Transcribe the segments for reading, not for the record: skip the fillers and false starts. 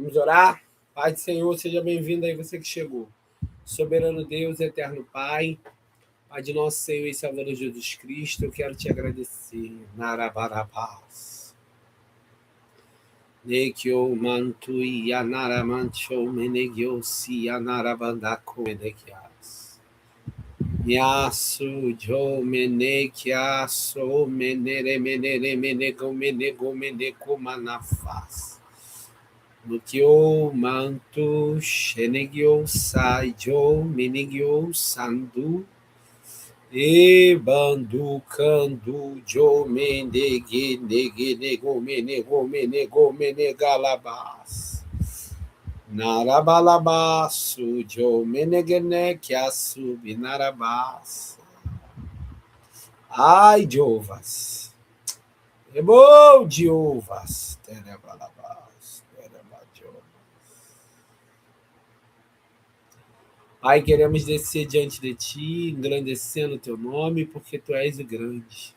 Vamos orar? Pai do Senhor, seja bem-vindo aí você que chegou. Soberano Deus, eterno Pai, Pai de nosso Senhor e Salvador Jesus Cristo, eu quero te agradecer. Narabarabás. Nekyo mantu yanaramancho menegyo si yanarabandako menekias. Nyasu jo menekiaso menere menego meneko manafas. No Kyo mantu shenegyo saijo menegyo sandu e bandu kandu jo menege nego menegalabas narabalabasu jo menegene kiasu binarabas. Ai Jeovas, ebo Jeovas, terebalabas, terebajovas. Pai, queremos descer diante de Ti, engrandecendo o Teu nome, porque Tu és o grande.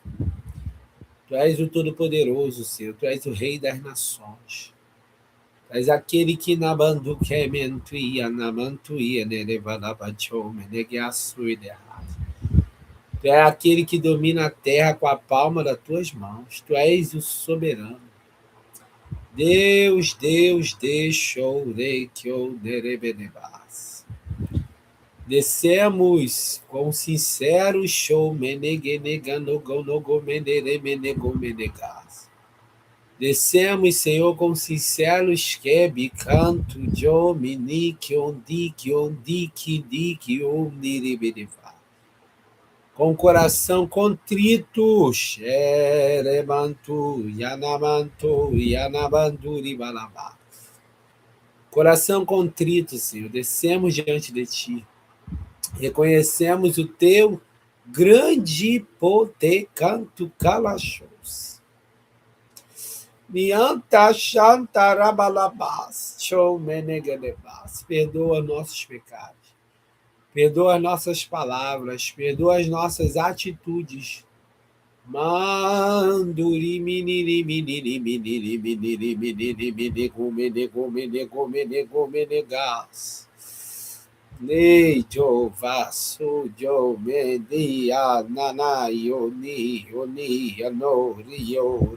Tu és o Todo-Poderoso, Senhor. Tu és o Rei das Nações. Tu és aquele que na bandu que mentuia, na mantuia, nerevalabacho, menegiaçu e derrado. Tu és aquele que domina a terra com a palma das Tuas mãos. Tu és o soberano. Deus, deixou, reikyo, nerebenebas. Descemos com sincero show menegas. Descemos, Senhor, com sinceros quebe canto jo minique ondique ondiriberiva. Com coração contrito, xeremantu yanamantu yanabanduri balabá. Coração contrito, Senhor, descemos diante de Ti. Reconhecemos o Teu grande poder, canto calachos. Mianta chantarabalabás, show menegalebás. Perdoa nossos pecados, perdoa as nossas palavras, perdoa as nossas atitudes. Manduri miniri miniri miniri miniri miniri menegas. Nei jo vaso jo media nana yoni ano rio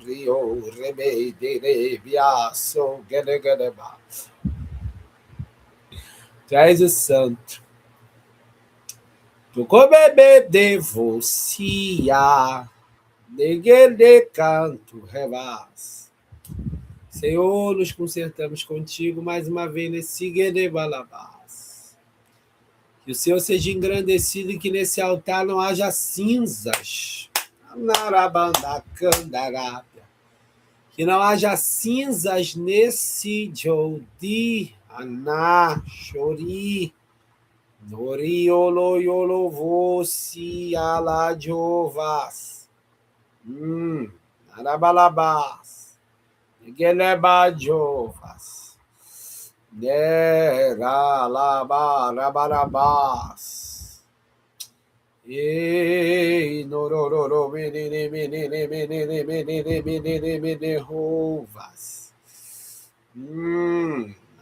rebe de viaso geregereba. Tu és o santo. Tu bebê devocia de canto revas. Senhor, nos consertamos contigo mais uma vez nesse guedebalabás. Que o Senhor seja engrandecido e que nesse altar não haja cinzas. Que não haja cinzas nesse Jodi, Aná, Chori, Noriolo, Yolo, Voci, Ala, Jovas, Narabalabás, Geleba, Jovas. Neralabarabas. E norororo menene rovas.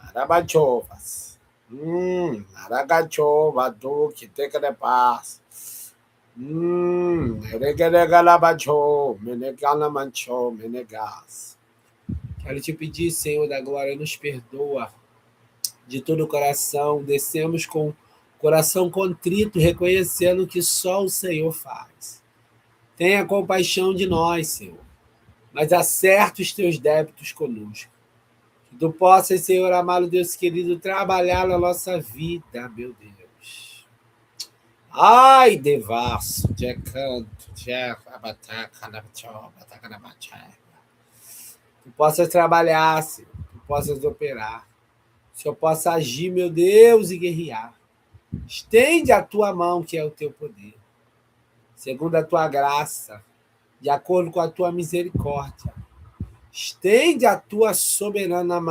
Arabachovas. Aragachova do que teca de paz. Regalabachov, menegalamanchov, menegas. Quero te pedir, Senhor da glória, nos perdoa de todo o coração. Descemos com coração contrito, reconhecendo que só o Senhor faz. Tenha compaixão de nós, Senhor, mas acerta os teus débitos conosco. Que tu possas, Senhor amado Deus querido, trabalhar na nossa vida, meu Deus. Ai, devasso, de canto, de tu possas trabalhar, Senhor, tu possas operar. O Senhor possa agir, meu Deus, e guerrear. Estende a tua mão, que é o teu poder, segundo a tua graça, de acordo com a tua misericórdia. Estende a tua soberana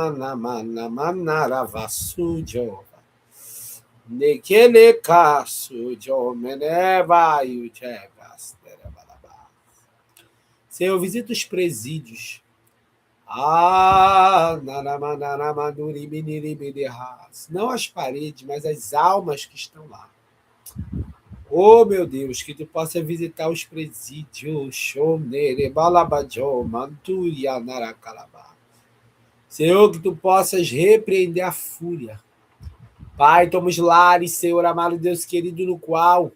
manaravasu Jova. Nekele kasu jomeneva yujegas. Senhor, visita os presídios, Não as paredes, mas as almas que estão lá. Oh, meu Deus, que tu possa visitar os presídios. Senhor, que tu possas repreender a fúria. Pai, tomos lares, Senhor amado Deus querido, no qual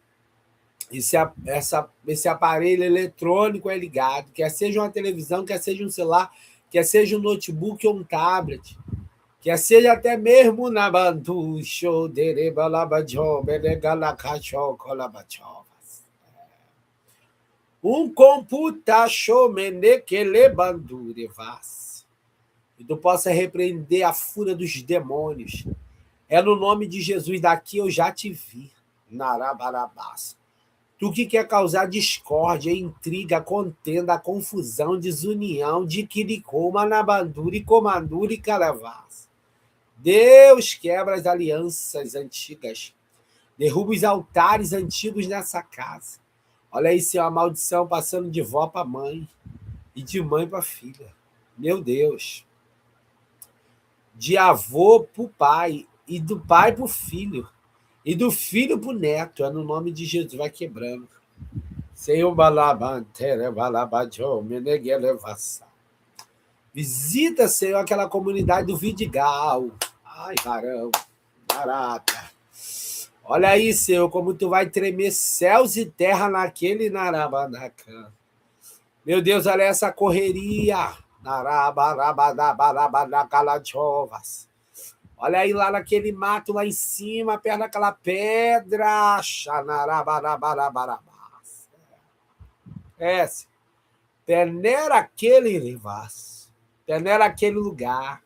esse aparelho eletrônico é ligado, quer seja uma televisão, quer seja um celular, quer seja um notebook ou um tablet, quer seja até mesmo na bandu, show, um computa show, menekele bandu, devas. E tu possa repreender a fúria dos demônios. É no nome de Jesus, daqui eu já te vi. Narabarabás. Tu que quer causar discórdia, intriga, contenda, confusão, desunião, de Quiricoma, Nabandura e Comandura e Caravás. Deus quebra as alianças antigas. Derruba os altares antigos nessa casa. Olha aí, Senhor, a maldição passando de vó para mãe e de mãe para filha. Meu Deus. De avô para o pai e do pai para o filho. E do filho para o neto. É no nome de Jesus. Vai quebrando. Senhor Balabantere, Balabajo, Meneguelevassa. Visita, Senhor, aquela comunidade do Vidigal. Ai, varão, barata. Olha aí, Senhor, como tu vai tremer céus e terra naquele Narabanacan. Meu Deus, olha essa correria. Narabarabadabarabadacaladjovas. Olha aí lá naquele mato lá em cima, perto daquela pedra. Xanarabarabarabas. Esse. Peneira aquele rivaz. Peneira aquele lugar.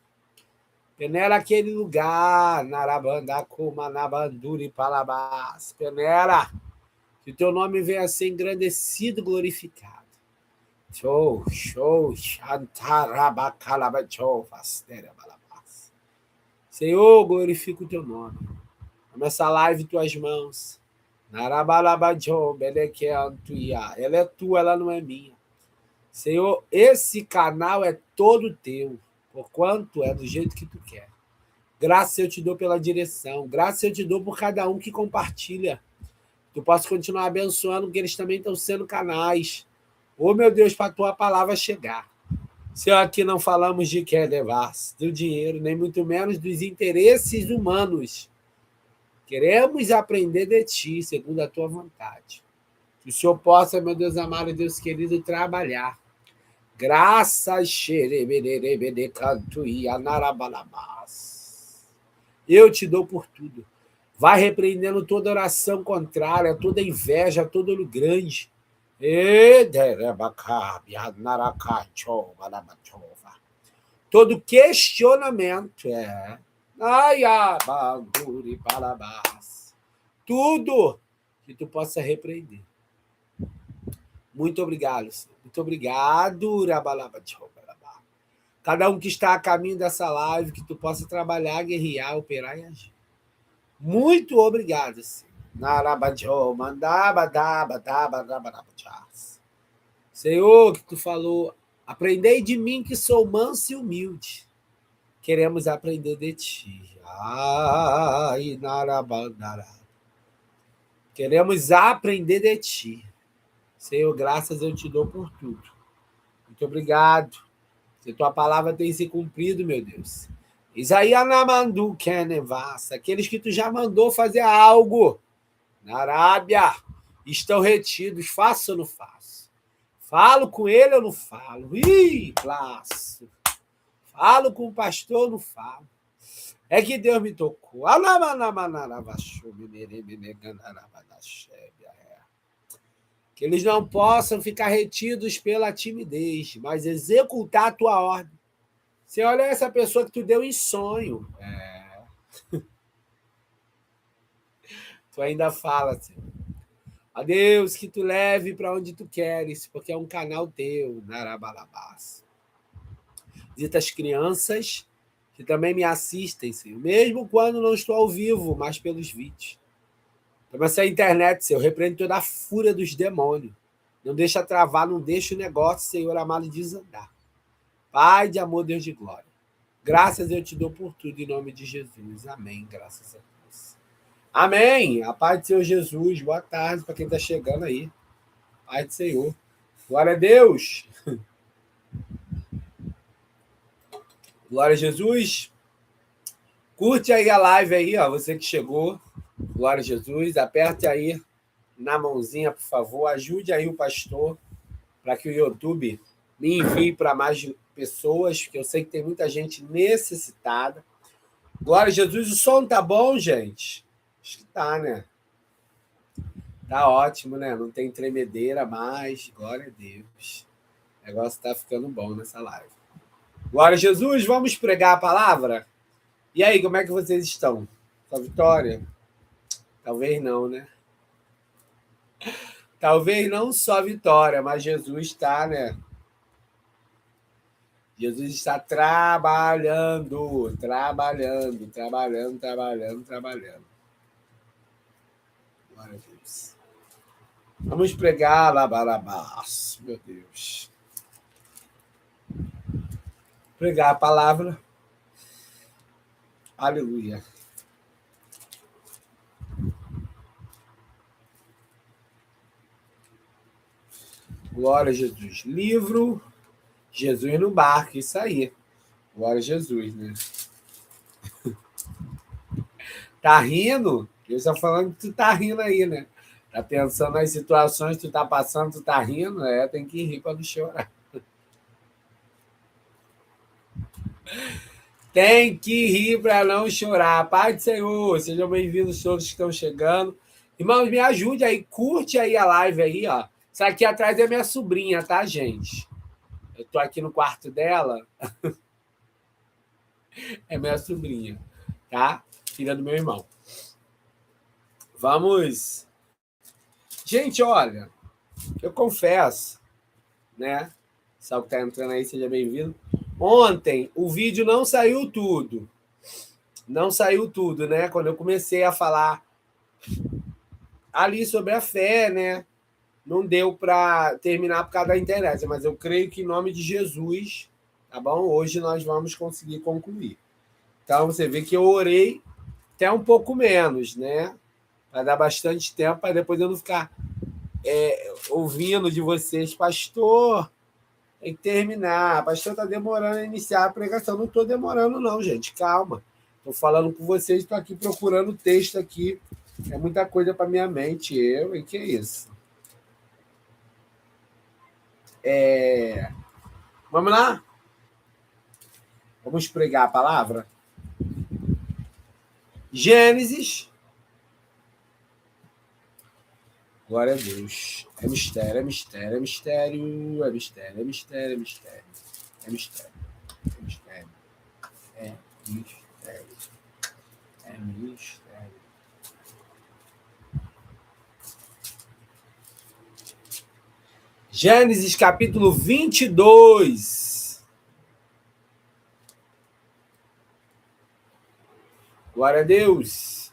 Peneira aquele lugar. Narabandacuma, Nabanduri, Palabás. Peneira. Que o teu nome venha a ser engrandecido e glorificado. Show, show, Xantarabacalabachovas. Senhor, glorifica o teu nome. Começa a live em tuas mãos. Narabalabajom, Belequeantuia. Ela é tua, ela não é minha. Senhor, esse canal é todo teu, porquanto é do jeito que tu quer. Graças eu te dou pela direção. Graças eu te dou por cada um que compartilha. Tu possa continuar abençoando, porque eles também estão sendo canais. Oh, meu Deus, para a tua palavra chegar. Senhor, aqui não falamos de quer levar, do dinheiro, nem muito menos dos interesses humanos. Queremos aprender de ti, segundo a tua vontade. Que o Senhor possa, meu Deus amado e Deus querido, trabalhar. Graças, eu te dou por tudo. Vai repreendendo toda oração contrária, toda inveja, todo olho grande. Todo questionamento tudo que tu possa repreender. Muito obrigado, Senhor. Muito obrigado, cada um que está a caminho dessa live, que tu possa trabalhar, guerrear, operar e agir. Muito obrigado, Senhor. Senhor, que tu falou, aprendei de mim que sou manso e humilde. Queremos aprender de ti. Queremos aprender de ti. Senhor, graças eu te dou por tudo. Muito obrigado. Que tua palavra tem se cumprido, meu Deus. Isaías Namandu Kenevassa, aqueles que tu já mandou fazer algo na Arábia estão retidos. Faço ou não faço? Falo com ele ou não falo? Ih, laço. Falo com o pastor ou não falo? É que Deus me tocou. Que eles não possam ficar retidos pela timidez, mas executar a tua ordem. Você olha essa pessoa que tu deu em sonho. Tu ainda fala assim. A Deus, que tu leve para onde tu queres, porque é um canal teu, Narabalabás. Visita as crianças que também me assistem, Senhor, mesmo quando não estou ao vivo, mas pelos vídeos. Toma essa internet, Senhor, repreende toda a fúria dos demônios. Não deixa travar, não deixa o negócio, Senhor amado, desandar. Pai de amor, Deus de glória. Graças eu te dou por tudo, em nome de Jesus. Amém. Graças a Deus. Amém. A paz do Senhor Jesus. Boa tarde para quem está chegando aí. Paz do Senhor. Glória a Deus. Glória a Jesus. Curte aí a live aí, ó. Você que chegou. Glória a Jesus. Aperte aí na mãozinha, por favor. Ajude aí o pastor para que o YouTube me envie para mais pessoas, porque eu sei que tem muita gente necessitada. Glória a Jesus. O som tá bom, gente? Acho que tá, né? Tá ótimo, né? Não tem tremedeira mais. Glória a Deus. O negócio tá ficando bom nessa live. Glória a Jesus. Vamos pregar a palavra? E aí, como é que vocês estão? Só vitória? Talvez não, né? Talvez não só vitória, mas Jesus está, né? Jesus está trabalhando. Glória a Deus. Vamos pregar lá, Barabás. Meu Deus. Pregar a palavra. Aleluia. Glória a Jesus. Livro Jesus no Barco, isso aí. Glória a Jesus, né? Tá rindo? Eu estou falando que tu tá rindo aí, né? Tá pensando nas situações que tu tá passando, tu tá rindo? É, tem que rir para não chorar. Tem que rir para não chorar. Pai do Senhor, sejam bem-vindos todos que estão chegando. Irmãos, me ajude aí, curte aí a live aí, ó. Isso aqui atrás é minha sobrinha, tá, gente? Eu tô aqui no quarto dela. É minha sobrinha, tá? Filha do meu irmão. Vamos. Gente, olha, eu confesso, né? Só que tá entrando aí, seja bem-vindo. Ontem o vídeo não saiu tudo. Não saiu tudo, né? Quando eu comecei a falar ali sobre a fé, né? Não deu para terminar por causa da internet, mas eu creio que em nome de Jesus, tá bom? Hoje nós vamos conseguir concluir. Então você vê que eu orei até um pouco menos, né? Para dar bastante tempo, para depois eu não ficar ouvindo de vocês, pastor, tem que terminar, pastor está demorando a iniciar a pregação. Não estou demorando, não, gente, calma. Estou falando com vocês, estou aqui procurando o texto aqui. É muita coisa para minha mente, e que é isso? Vamos lá? Vamos pregar a palavra? Gênesis. Glória a Deus. É mistério, é mistério, é mistério, é mistério, é mistério, é mistério. É mistério. É mistério. É mistério. É mistério. Gênesis capítulo 22. Glória a Deus.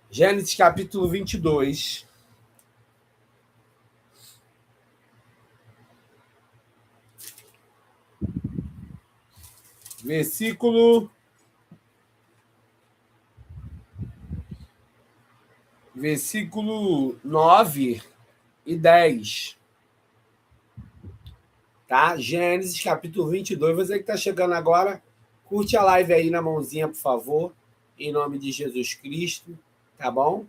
Gênesis capítulo 22. Versículo 9 e 10. Tá? Gênesis capítulo 22. Você que está chegando agora, curte a live aí na mãozinha, por favor, em nome de Jesus Cristo, tá bom?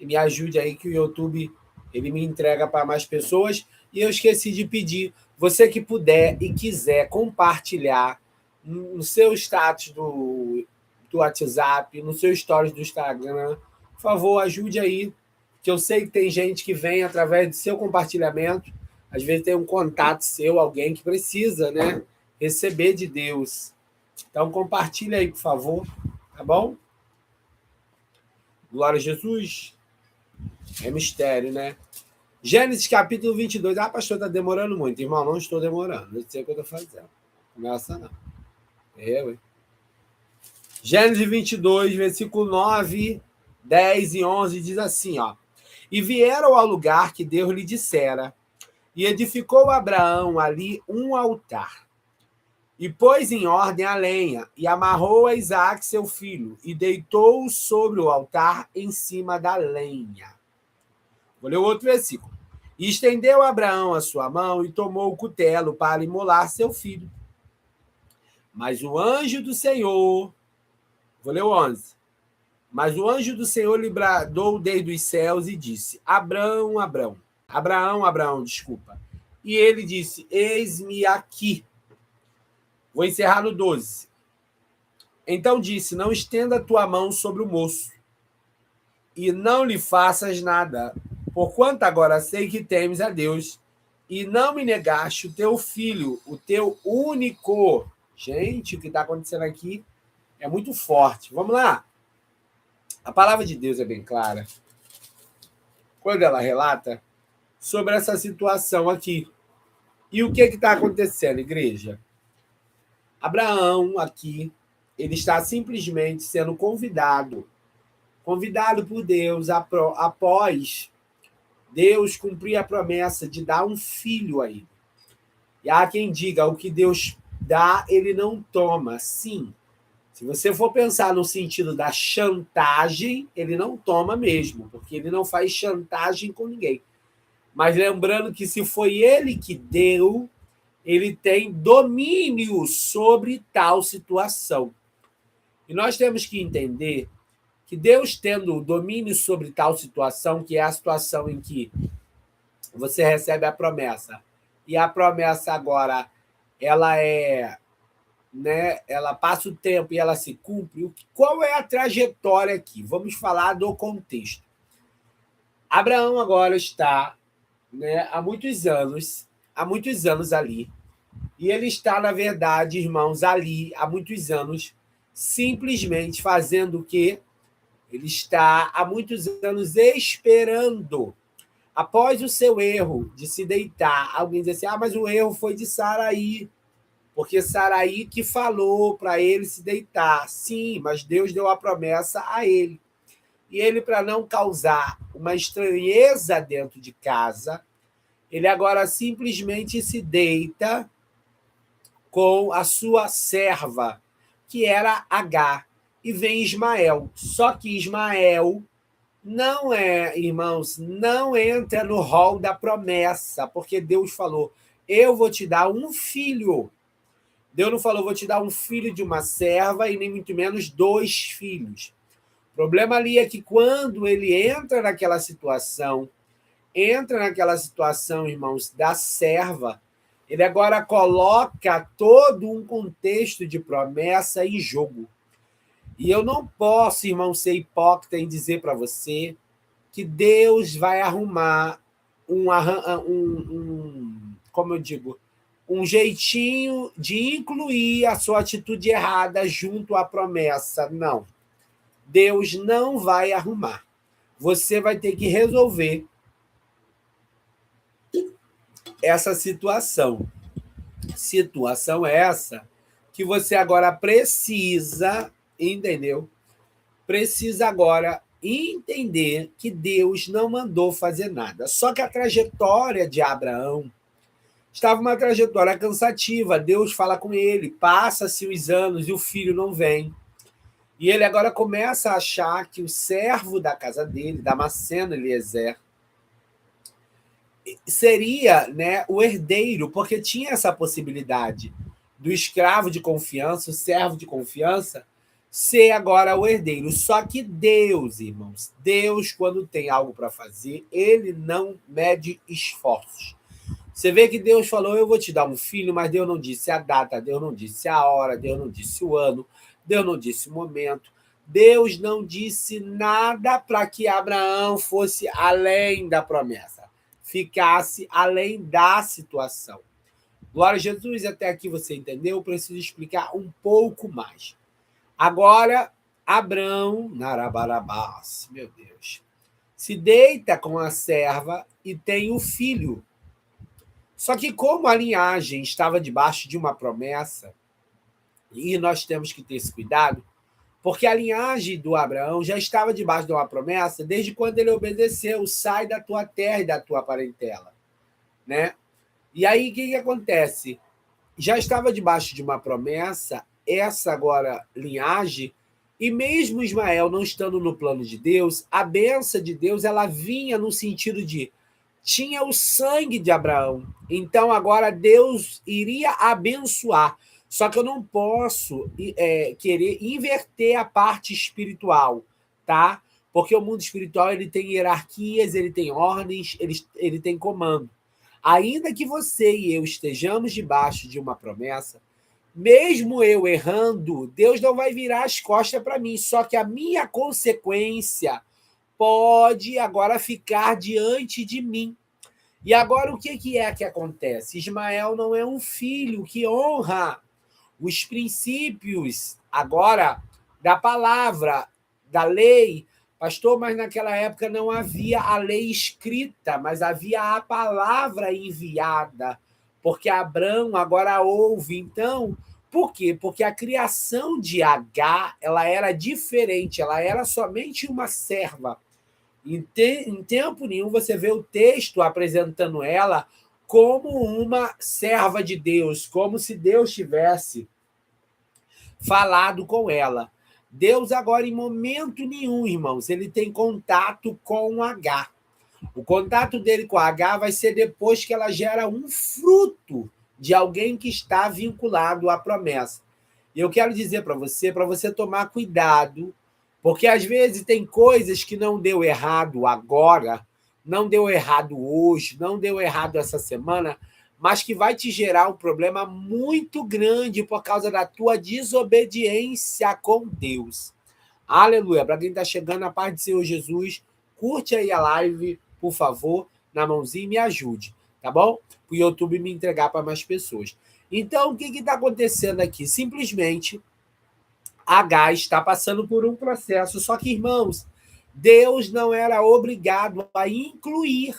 E me ajude aí que o YouTube ele me entrega para mais pessoas. E eu esqueci de pedir, você que puder e quiser compartilhar no seu status do WhatsApp, no seu stories do Instagram, por favor, ajude aí, que eu sei que tem gente que vem através do seu compartilhamento, às vezes tem um contato seu, alguém que precisa, né, receber de Deus. Então, compartilha aí, por favor, tá bom? Glória a Jesus. É mistério, né? Gênesis capítulo 22. Ah, pastor, está demorando muito. Irmão, não estou demorando. Eu sei o que eu estou fazendo. Começa não. Eu, hein? Gênesis 22, versículo 9, 10 e 11 diz assim, ó. E vieram ao lugar que Deus lhe dissera, E edificou Abraão ali um altar, e pôs em ordem a lenha, e amarrou a Isaque, seu filho, e deitou-o sobre o altar em cima da lenha. Vou ler o outro versículo. E estendeu Abraão a sua mão e tomou o cutelo para imolar seu filho. Mas o anjo do Senhor, vou ler o 11. Mas o anjo do Senhor lhe bradou desde os céus e disse: Abraão, desculpa. E ele disse: Eis-me aqui. Vou encerrar no 12. Então disse: Não estenda a tua mão sobre o moço, e não lhe faças nada, porquanto agora sei que temes a Deus, e não me negaste o teu filho, o teu único. Gente, o que está acontecendo aqui é muito forte. Vamos lá. A palavra de Deus é bem clara quando ela relata sobre essa situação aqui. E o que está acontecendo, igreja? Abraão aqui, ele está simplesmente sendo convidado por Deus após Deus cumprir a promessa de dar um filho a ele. E há quem diga, o que Deus dá, ele não toma. Sim, se você for pensar no sentido da chantagem, ele não toma mesmo, porque ele não faz chantagem com ninguém. Mas lembrando que se foi ele que deu, ele tem domínio sobre tal situação. E nós temos que entender que Deus tendo domínio sobre tal situação, que é a situação em que você recebe a promessa, e a promessa agora ela ela passa o tempo e ela se cumpre. Qual é a trajetória aqui? Vamos falar do contexto. Abraão agora está, há muitos anos ali, e ele está, na verdade, irmãos, ali há muitos anos, simplesmente fazendo o quê? Ele está há muitos anos esperando. Após o seu erro de se deitar, alguém diz assim: mas o erro foi de Saraí, porque Saraí que falou para ele se deitar. Sim, mas Deus deu a promessa a ele. E ele, para não causar uma estranheza dentro de casa, ele agora simplesmente se deita com a sua serva, que era Agar, e vem Ismael. Só que Ismael não irmãos, não entra no rol da promessa, porque Deus falou: eu vou te dar um filho. Deus não falou: vou te dar um filho de uma serva e nem muito menos 2 filhos. O problema ali é que quando ele entra naquela situação, irmãos, da serva, ele agora coloca todo um contexto de promessa em jogo. E eu não posso, irmão, ser hipócrita em dizer para você que Deus vai arrumar como eu digo, um jeitinho de incluir a sua atitude errada junto à promessa. Não. Deus não vai arrumar. Você vai ter que resolver essa situação. Situação essa que você agora precisa, entendeu? Precisa agora entender que Deus não mandou fazer nada. Só que a trajetória de Abraão estava uma trajetória cansativa. Deus fala com ele, passa-se os anos e o filho não vem. E ele agora começa a achar que o servo da casa dele, Damasceno Eliezer, seria o herdeiro, porque tinha essa possibilidade do escravo de confiança, o servo de confiança, ser agora o herdeiro. Só que Deus, irmãos, Deus, quando tem algo para fazer, ele não mede esforços. Você vê que Deus falou: eu vou te dar um filho, mas Deus não disse a data, Deus não disse a hora, Deus não disse o ano, Deus não disse o momento. Deus não disse nada para que Abraão fosse além da promessa, ficasse além da situação. Glória a Jesus, até aqui você entendeu? Eu preciso explicar um pouco mais. Agora, Abraão, Narabarabás, meu Deus, se deita com a serva e tem o filho. Só que como a linhagem estava debaixo de uma promessa, e nós temos que ter esse cuidado, porque a linhagem do Abraão já estava debaixo de uma promessa desde quando ele obedeceu: sai da tua terra e da tua parentela. E aí, o que acontece? Já estava debaixo de uma promessa, essa agora linhagem, e mesmo Ismael não estando no plano de Deus, a bênção de Deus ela vinha no sentido de tinha o sangue de Abraão. Então agora Deus iria abençoar. Só que eu não posso querer inverter a parte espiritual, tá? Porque o mundo espiritual ele tem hierarquias, ele tem ordens, ele tem comando. Ainda que você e eu estejamos debaixo de uma promessa, mesmo eu errando, Deus não vai virar as costas para mim. Só que a minha consequência pode agora ficar diante de mim. E agora o que é que acontece? Ismael não é um filho que honra os princípios agora da palavra, da lei. Pastor, mas naquela época não havia a lei escrita, mas havia a palavra enviada, porque Abraão agora ouve. Então, por quê? Porque a criação de H ela era diferente, ela era somente uma serva. Em tempo nenhum você vê o texto apresentando ela como uma serva de Deus, como se Deus tivesse falado com ela. Deus agora, em momento nenhum, irmãos, ele tem contato com H. O contato dele com H vai ser depois que ela gera um fruto de alguém que está vinculado à promessa. E eu quero dizer para você tomar cuidado, porque às vezes tem coisas que não deu errado agora, não deu errado hoje, não deu errado essa semana, mas que vai te gerar um problema muito grande por causa da tua desobediência com Deus. Aleluia. Para quem está chegando, a paz do Senhor Jesus, curte aí a live, por favor, na mãozinha e me ajude, tá bom? Para o YouTube me entregar para mais pessoas. Então, o que está acontecendo aqui? Simplesmente, H está passando por um processo. Só que, irmãos, Deus não era obrigado a incluir.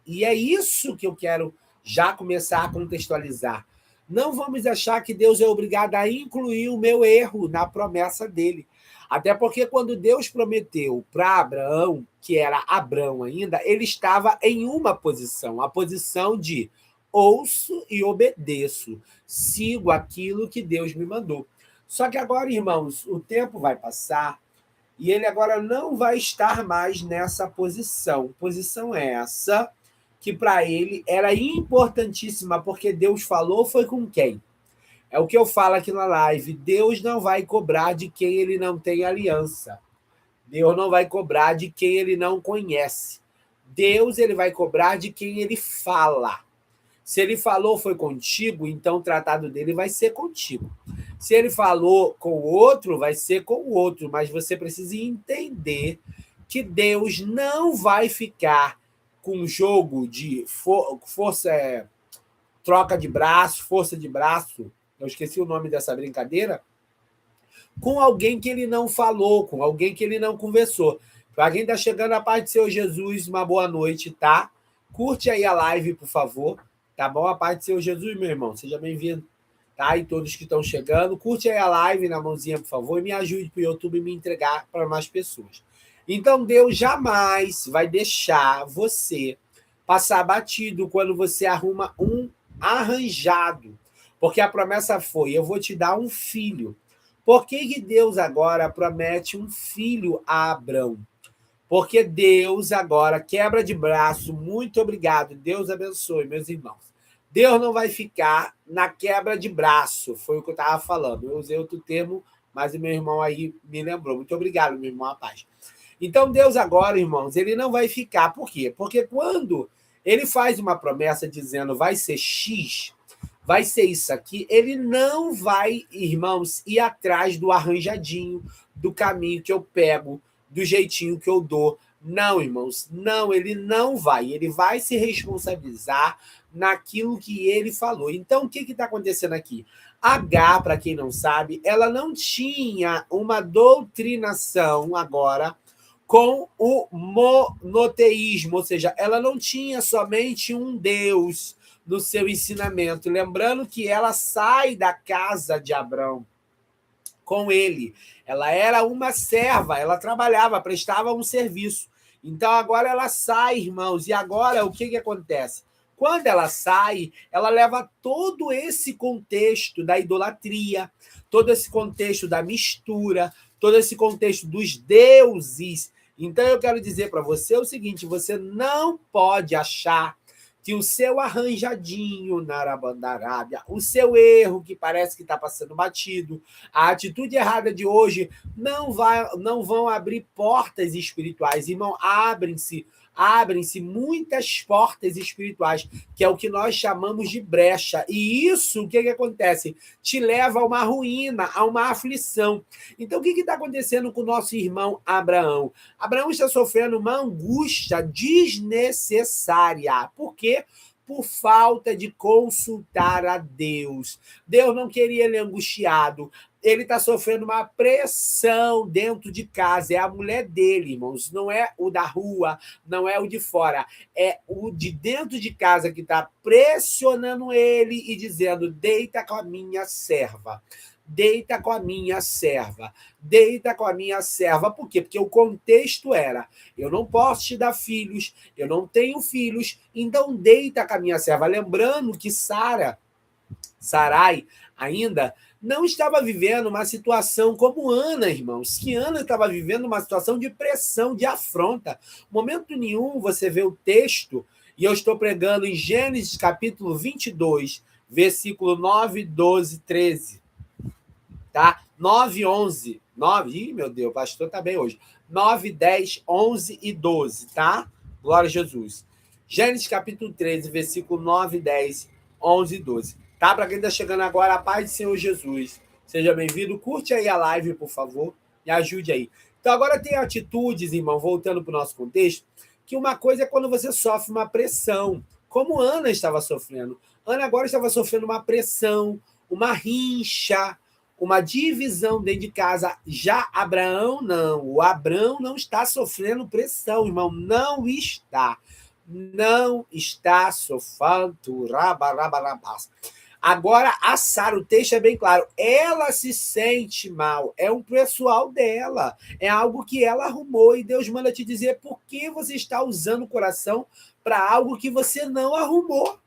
E é isso que eu quero já começar a contextualizar. Não vamos achar que Deus é obrigado a incluir o meu erro na promessa dele. Até porque quando Deus prometeu para Abraão, que era Abrão ainda, ele estava em uma posição, a posição de ouço e obedeço, sigo aquilo que Deus me mandou. Só que agora, irmãos, o tempo vai passar e ele agora não vai estar mais nessa posição. Posição essa que para ele era importantíssima, porque Deus falou foi com quem? É o que eu falo aqui na live. Deus não vai cobrar de quem ele não tem aliança. Deus não vai cobrar de quem ele não conhece. Deus ele vai cobrar de quem ele fala. Se ele falou foi contigo, então o tratado dele vai ser contigo. Se ele falou com o outro, vai ser com o outro. Mas você precisa entender que Deus não vai ficar com um jogo de força, troca de braço, força de braço, eu esqueci o nome dessa brincadeira, com alguém que ele não falou, com alguém que ele não conversou. Para quem está chegando, a paz do Senhor Jesus, uma boa noite, tá? Curte aí a live, por favor, tá bom? A paz do Senhor Jesus, meu irmão, seja bem-vindo, tá? E todos que estão chegando, curte aí a live na mãozinha, por favor, e me ajude para o YouTube me entregar para mais pessoas. Então, Deus jamais vai deixar você passar batido quando você arruma um arranjado. Porque a promessa foi, eu vou te dar um filho. Por que Deus agora promete um filho a Abrão? Porque Deus agora quebra de braço. Muito obrigado. Deus abençoe, meus irmãos. Deus não vai ficar na quebra de braço. Foi o que eu estava falando. Eu usei outro termo, mas o meu irmão aí me lembrou. Muito obrigado, meu irmão, a paz. Então, Deus agora, irmãos, ele não vai ficar. Por quê? Porque quando ele faz uma promessa dizendo vai ser X, vai ser isso aqui, ele não vai, irmãos, ir atrás do arranjadinho, do caminho que eu pego, do jeitinho que eu dou. Não, irmãos, não, ele não vai. Ele vai se responsabilizar naquilo que ele falou. Então, o que está acontecendo aqui? H, para quem não sabe, ela não tinha uma doutrinação agora com o monoteísmo, ou seja, ela não tinha somente um Deus no seu ensinamento. Lembrando que ela sai da casa de Abrão com ele. Ela era uma serva, ela trabalhava, prestava um serviço. Então agora ela sai, irmãos, e agora o que acontece? Quando ela sai, ela leva todo esse contexto da idolatria, todo esse contexto da mistura, todo esse contexto dos deuses. Então eu quero dizer para você o seguinte: você não pode achar que o seu arranjadinho na Arabandarábia, o seu erro que parece que está passando batido, a atitude errada de hoje não vão abrir portas espirituais. Irmão, abrem-se muitas portas espirituais, que é o que nós chamamos de brecha. E isso, o que acontece? Te leva a uma ruína, a uma aflição. Então, o que está acontecendo com o nosso irmão Abraão? Abraão está sofrendo uma angústia desnecessária. Por quê? Por falta de consultar a Deus. Deus não queria ele angustiado. Ele está sofrendo uma pressão dentro de casa. É a mulher dele, irmãos. Não é o da rua, não é o de fora. É o de dentro de casa que está pressionando ele e dizendo: deita com a minha serva. Deita com a minha serva. Deita com a minha serva. Por quê? Porque o contexto era: eu não posso te dar filhos, eu não tenho filhos, então deita com a minha serva. Lembrando que Sarai ainda não estava vivendo uma situação como Ana, irmãos, que Ana estava vivendo uma situação de pressão, de afronta. Momento nenhum você vê o texto, e eu estou pregando em Gênesis capítulo 22, versículo 9, 12, 13. Tá? 9, 11. 9, ih, meu Deus, o pastor está bem hoje. 9, 10, 11 e 12, tá? Glória a Jesus. Gênesis capítulo 13, versículo 9, 10, 11 e 12. Tá? Para quem está chegando agora, a paz do Senhor Jesus. Seja bem-vindo. Curte aí a live, por favor. Me ajude aí. Então, agora tem atitudes, irmão, voltando para o nosso contexto, que uma coisa é quando você sofre uma pressão, como Ana estava sofrendo. Ana agora estava sofrendo uma pressão, uma rincha, uma divisão dentro de casa. Já Abraão, não. O Abraão não está sofrendo pressão, irmão. Não está. Não está sofrendo. Rabarabas. Agora, a Sara, o texto é bem claro, ela se sente mal, é um pessoal dela, é algo que ela arrumou, e Deus manda te dizer: por que você está usando o coração para algo que você não arrumou?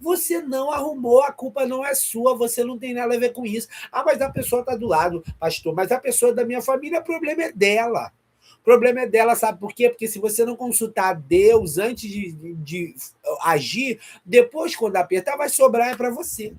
Você não arrumou, a culpa não é sua, você não tem nada a ver com isso. Ah, mas a pessoa está do lado, pastor, mas a pessoa da minha família, o problema é dela. O problema é dela, sabe por quê? Porque se você não consultar Deus antes de agir, depois, quando apertar, vai sobrar para você.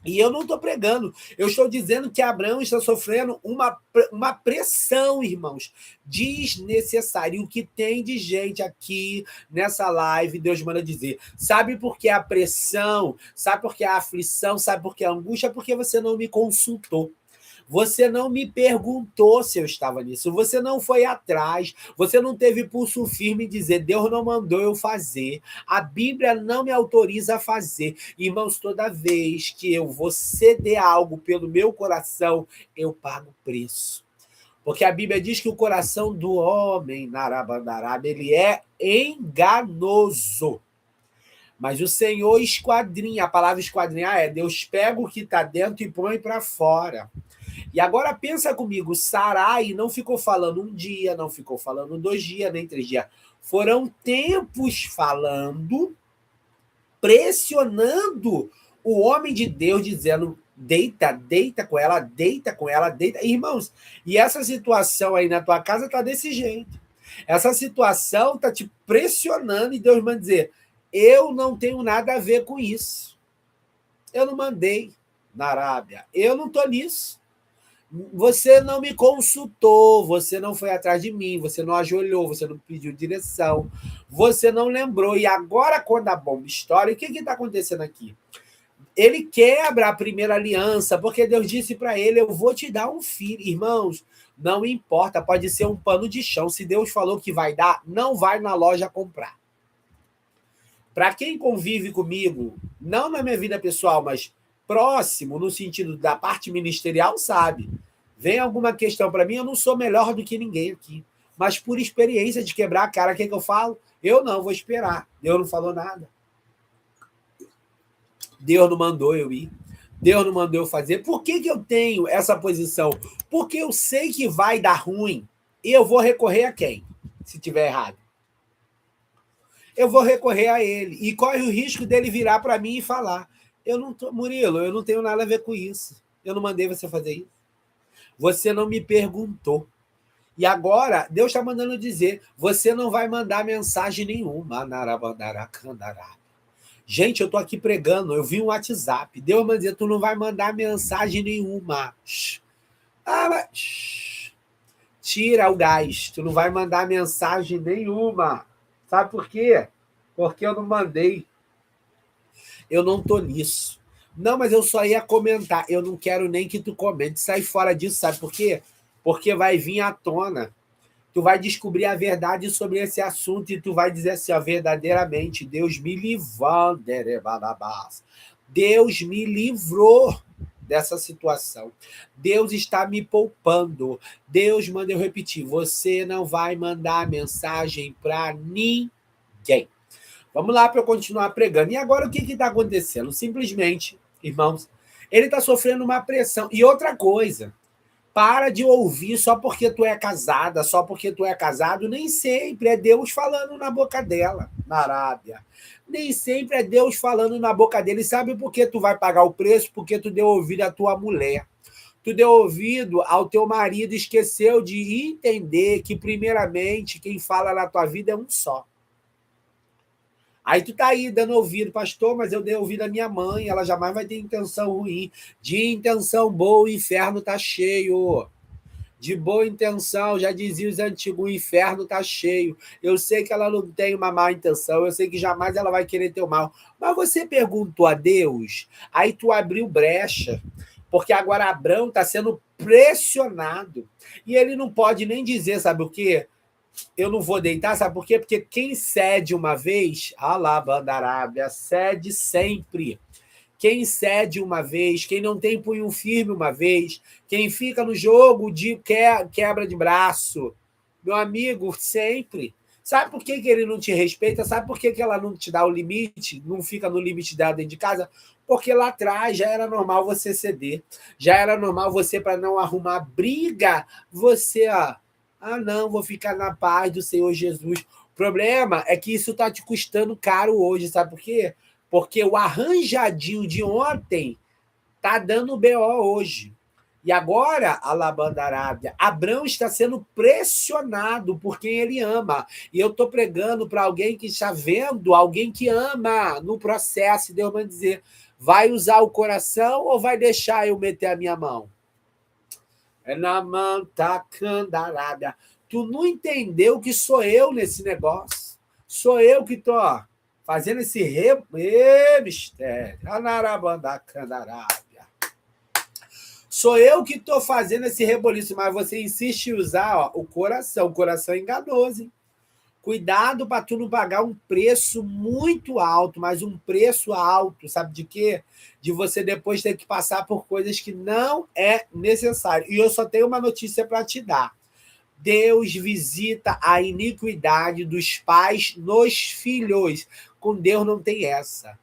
E eu não estou pregando, eu estou dizendo que Abraão está sofrendo uma pressão, irmãos, desnecessária. E o que tem de gente aqui nessa live, Deus manda dizer: sabe por que a pressão, sabe por que a aflição, sabe por que a angústia? Porque você não me consultou. Você não me perguntou se eu estava nisso. Você não foi atrás. Você não teve pulso firme em dizer: Deus não mandou eu fazer. A Bíblia não me autoriza a fazer. Irmãos, toda vez que eu vou ceder algo pelo meu coração, eu pago preço. Porque a Bíblia diz que o coração do homem, Narabandaraba, ele é enganoso. Mas o Senhor esquadrinha. A palavra esquadrinhar é: Deus pega o que está dentro e põe para fora. E agora pensa comigo, Sarai não ficou falando um dia, não ficou falando 2 dias, nem 3 dias. Foram tempos falando, pressionando o homem de Deus, dizendo: deita, deita com ela, deita com ela, deita. Irmãos, e essa situação aí na tua casa tá desse jeito. Essa situação tá te pressionando, e Deus manda dizer: eu não tenho nada a ver com isso. Eu não mandei na Arábia. Eu não tô nisso. Você não me consultou, você não foi atrás de mim, você não ajoelhou, você não pediu direção, você não lembrou. E agora, quando a bomba estoura, o que está acontecendo aqui? Ele quebra a primeira aliança, porque Deus disse para ele: eu vou te dar um filho. Irmãos, não importa, pode ser um pano de chão. Se Deus falou que vai dar, não vai na loja comprar. Para quem convive comigo, não na minha vida pessoal, mas próximo, no sentido da parte ministerial, sabe? Vem alguma questão para mim, eu não sou melhor do que ninguém aqui. Mas por experiência de quebrar a cara, o que eu falo? Eu não, vou esperar. Deus não falou nada. Deus não mandou eu ir. Deus não mandou eu fazer. Por que eu tenho essa posição? Porque eu sei que vai dar ruim. E eu vou recorrer a quem? Se tiver errado. eu vou recorrer a ele. E corre o risco dele virar para mim e falar: Murilo, eu não tenho nada a ver com isso. Eu não mandei você fazer isso. Você não me perguntou. E agora, Deus está mandando dizer: você não vai mandar mensagem nenhuma. Gente, eu estou aqui pregando, eu vi um WhatsApp. Deus manda dizer: tu não vai mandar mensagem nenhuma. Mas tira o gás, tu não vai mandar mensagem nenhuma. Sabe por quê? Porque eu não mandei. Eu não estou nisso. Não, mas eu só ia comentar. Eu não quero nem que tu comente. Sai fora disso, sabe por quê? Porque vai vir à tona. Tu vai descobrir a verdade sobre esse assunto e tu vai dizer assim, ó, verdadeiramente, Deus me livrou, Deus me livrou dessa situação. Deus está me poupando. Deus manda eu repetir, você não vai mandar mensagem para ninguém. Vamos lá para eu continuar pregando. E agora o que está acontecendo? Simplesmente, irmãos, ele está sofrendo uma pressão. E outra coisa, para de ouvir só porque tu é casada, só porque tu é casado. Nem sempre é Deus falando na boca dela, na Arábia. Nem sempre é Deus falando na boca dele. Sabe por que tu vai pagar o preço? Porque tu deu ouvido à tua mulher. Tu deu ouvido ao teu marido, esqueceu de entender que, primeiramente, quem fala na tua vida é um só. Aí tu tá aí dando ouvido, pastor, mas eu dei ouvido à minha mãe, ela jamais vai ter intenção ruim. De intenção boa, o inferno tá cheio. De boa intenção, já dizia os antigos, o inferno tá cheio. Eu sei que ela não tem uma má intenção, eu sei que jamais ela vai querer ter o mal. Mas você perguntou a Deus, aí tu abriu brecha, porque agora Abraão está sendo pressionado. E ele não pode nem dizer, sabe o quê? Eu não vou deitar, sabe por quê? Porque quem cede uma vez, Arábia, cede sempre. Quem cede uma vez, quem não tem punho firme uma vez, quem fica no jogo de quebra de braço, meu amigo, sempre. Sabe por que ele não te respeita? Sabe por que ela não te dá o limite, não fica no limite dela dentro de casa? Porque lá atrás já era normal você ceder, já era normal você, para não arrumar briga, você, não, vou ficar na paz do Senhor Jesus. O problema é que isso está te custando caro hoje, sabe por quê? Porque o arranjadinho de ontem está dando BO hoje. E agora, Alabanda Arábia, Abraão está sendo pressionado por quem ele ama. E eu estou pregando para alguém que está vendo, alguém que ama no processo. E Deus vai dizer, vai usar o coração ou vai deixar eu meter a minha mão? É na manta candarábia. Tu não entendeu que sou eu nesse negócio. Sou eu que estou fazendo esse mistério. Sou eu que estou fazendo esse reboliço, mas você insiste em usar o coração é enganoso. Hein? Cuidado para tu não pagar um preço muito alto, mas um preço alto, sabe de quê? De você depois ter que passar por coisas que não é necessário. E eu só tenho uma notícia para te dar. Deus visita a iniquidade dos pais nos filhos. Com Deus não tem essa.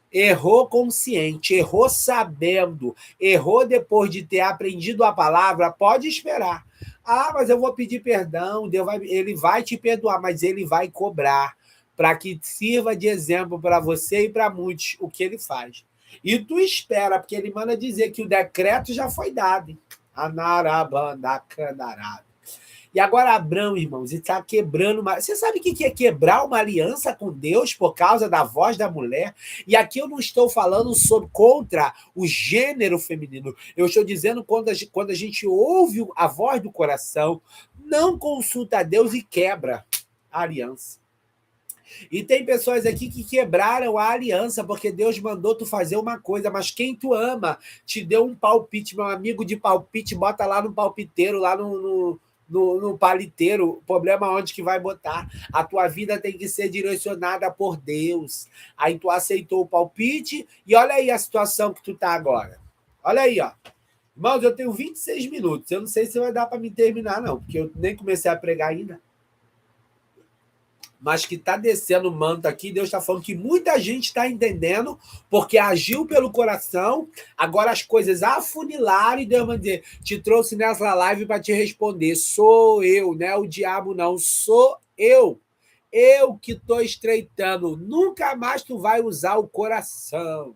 Errou consciente, errou sabendo, errou depois de ter aprendido a palavra, pode esperar. Mas eu vou pedir perdão, ele vai te perdoar, mas ele vai cobrar, para que sirva de exemplo para você e para muitos o que ele faz. E tu espera, porque ele manda dizer que o decreto já foi dado. Anarabandacandarada. E agora Abraão, irmãos, está quebrando uma... Você sabe o que é quebrar uma aliança com Deus por causa da voz da mulher? E aqui eu não estou falando contra o gênero feminino. Eu estou dizendo quando a gente ouve a voz do coração, não consulta a Deus e quebra a aliança. E tem pessoas aqui que quebraram a aliança porque Deus mandou tu fazer uma coisa, mas quem tu ama te deu um palpite, meu amigo de palpite, bota lá no palpiteiro, lá no paliteiro, o problema onde que vai botar. A tua vida tem que ser direcionada por Deus. Aí tu aceitou o palpite e olha aí a situação que tu tá agora. Olha aí, ó. Irmãos, eu tenho 26 minutos. Eu não sei se vai dar para me terminar, não, porque eu nem comecei a pregar ainda. Mas que está descendo o manto aqui, Deus está falando que muita gente está entendendo, porque agiu pelo coração, agora as coisas afunilaram e Deus vai dizer, te trouxe nessa live para te responder, sou eu, não é o diabo não, sou eu. Eu que estou estreitando. Nunca mais tu vai usar o coração.